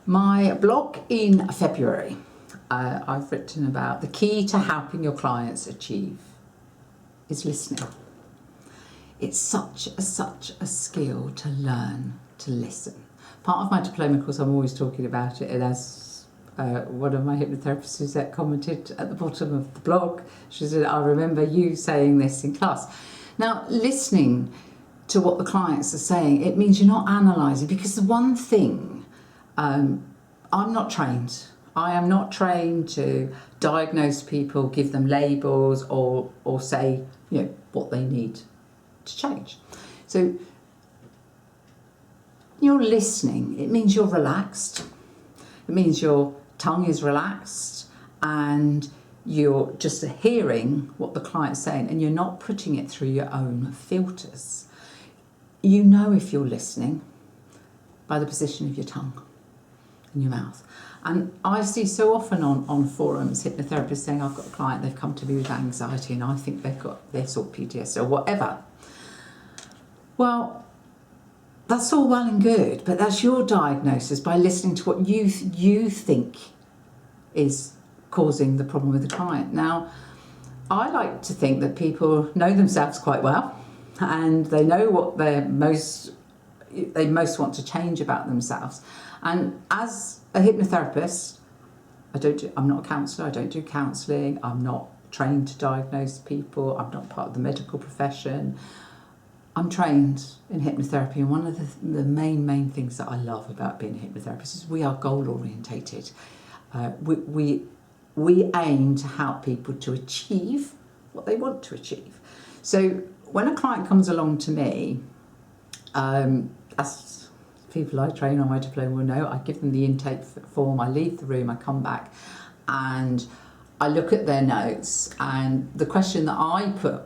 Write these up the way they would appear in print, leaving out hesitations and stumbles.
My blog in February, I've written about the key to helping your clients achieve is listening. It's such a skill to learn to listen. Part of my diploma course, I'm always talking about it, and as one of my hypnotherapists, Suzette, commented at the bottom of the blog, she said, I remember you saying this in class. Now, listening to what the clients are saying, it means you're not analysing, because the one thing, I'm not trained. I am not trained to diagnose people, give them labels, or say, what they need to change. So you're listening. It means you're relaxed. It means your tongue is relaxed and you're just hearing what the client's saying, and you're not putting it through your own filters. You know if you're listening by the position of your tongue and your mouth. And I see so often on forums, hypnotherapists saying, I've got a client, they've come to me with anxiety and I think they've got this or PTSD or whatever. Well, that's all well and good, but that's your diagnosis by listening to what you think is causing the problem with the client. Now, I like to think that people know themselves quite well and they know what they most want to change about themselves. And as a hypnotherapist, I'm not a counsellor, I don't do counselling, I'm not trained to diagnose people, I'm not part of the medical profession. I'm trained in hypnotherapy, and one of the main things that I love about being a hypnotherapist is we are goal orientated. We aim to help people to achieve what they want to achieve. So when a client comes along to me, as people I train on my diploma will know, I give them the intake form, I leave the room, I come back and I look at their notes, and the question that I put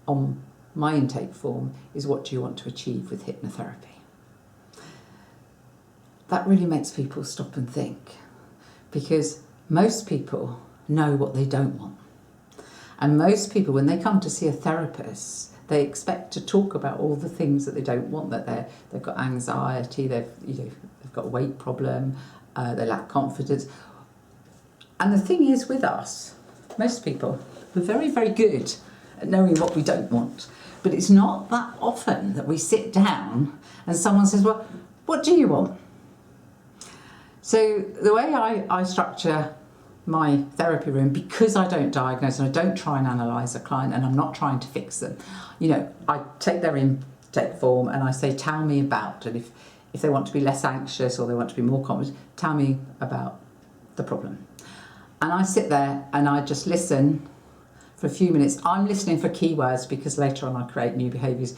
on my intake form is, what do you want to achieve with hypnotherapy? That really makes people stop and think, because most people know what they don't want. And most people, when they come to see a therapist, they expect to talk about all the things that they don't want, that they've got anxiety, they've got a weight problem, they lack confidence. And the thing is with us, most people, we're very, very good at knowing what we don't want. But it's not that often that we sit down and someone says, well, what do you want? So the way I structure my therapy room, because I don't diagnose and I don't try and analyse a client and I'm not trying to fix them, I take their intake form and I say, tell me about, and if they want to be less anxious or they want to be more confident, tell me about the problem. And I sit there and I just listen for a few minutes. I'm listening for keywords because later on I create new behaviours.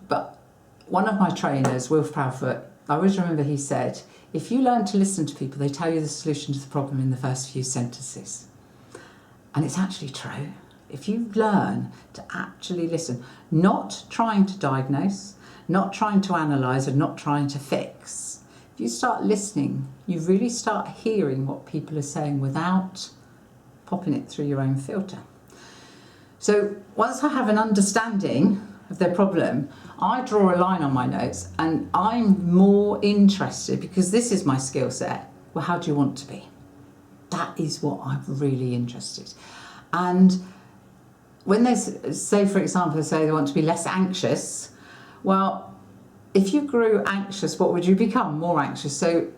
But one of my trainers, Wilf Proudfoot, I always remember he said, if you learn to listen to people, they tell you the solution to the problem in the first few sentences. And it's actually true. If you learn to actually listen, not trying to diagnose, not trying to analyse and not trying to fix, if you start listening, you really start hearing what people are saying without popping it through your own filter. So once I have an understanding of their problem, I draw a line on my notes and I'm more interested, because this is my skill set. Well, how do you want to be? That is what I'm really interested. And when they say, for example, they want to be less anxious, well, if you grew anxious, what would you become? More anxious. So,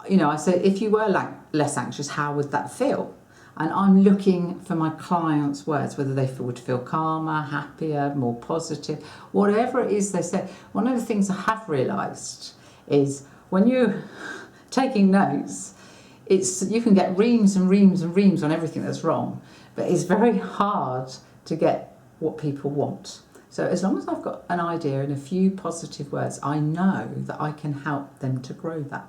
I say, if you were less anxious, how would that feel? And I'm looking for my clients' words, whether they would feel calmer, happier, more positive, whatever it is they say. One of the things I have realised is when you're taking notes, you can get reams and reams and reams on everything that's wrong, but it's very hard to get what people want. So as long as I've got an idea and a few positive words, I know that I can help them to grow that.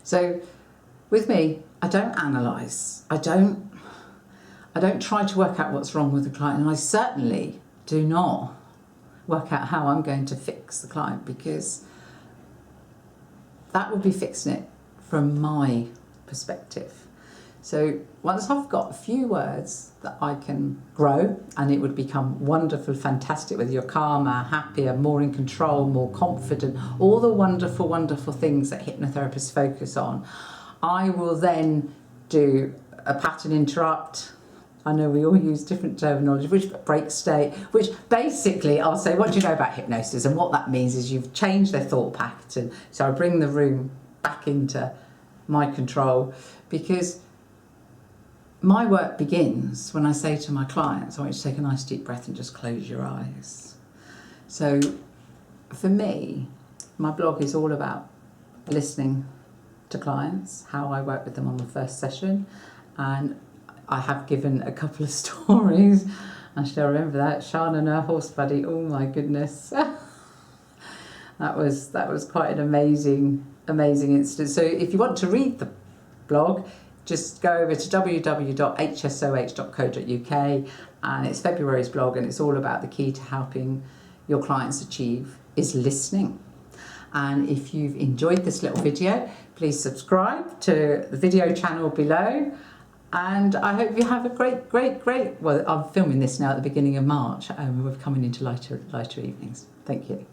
So with me, I don't analyse. I don't try to work out what's wrong with the client, and I certainly do not work out how I'm going to fix the client, because that would be fixing it from my perspective. So once I've got a few words that I can grow, and it would become wonderful, fantastic, whether you're calmer, happier, more in control, more confident, all the wonderful, wonderful things that hypnotherapists focus on, I will then do a pattern interrupt. I know we all use different terminology, which break state, which basically I'll say, what do you know about hypnosis? And what that means is you've changed their thought pattern. So I bring the room back into my control, because my work begins when I say to my clients, I want you to take a nice deep breath and just close your eyes. So for me, my blog is all about listening to clients, how I work with them on the first session. And I have given a couple of stories. Actually, I remember that. Sean and her horse buddy, oh my goodness. That was quite an amazing incident. So if you want to read the blog, just go over to www.hsoh.co.uk, and it's February's blog, and it's all about the key to helping your clients achieve is listening. And if you've enjoyed this little video, please subscribe to the video channel below. And I hope you have a great, well, I'm filming this now at the beginning of March, and we're coming into lighter evenings. Thank you.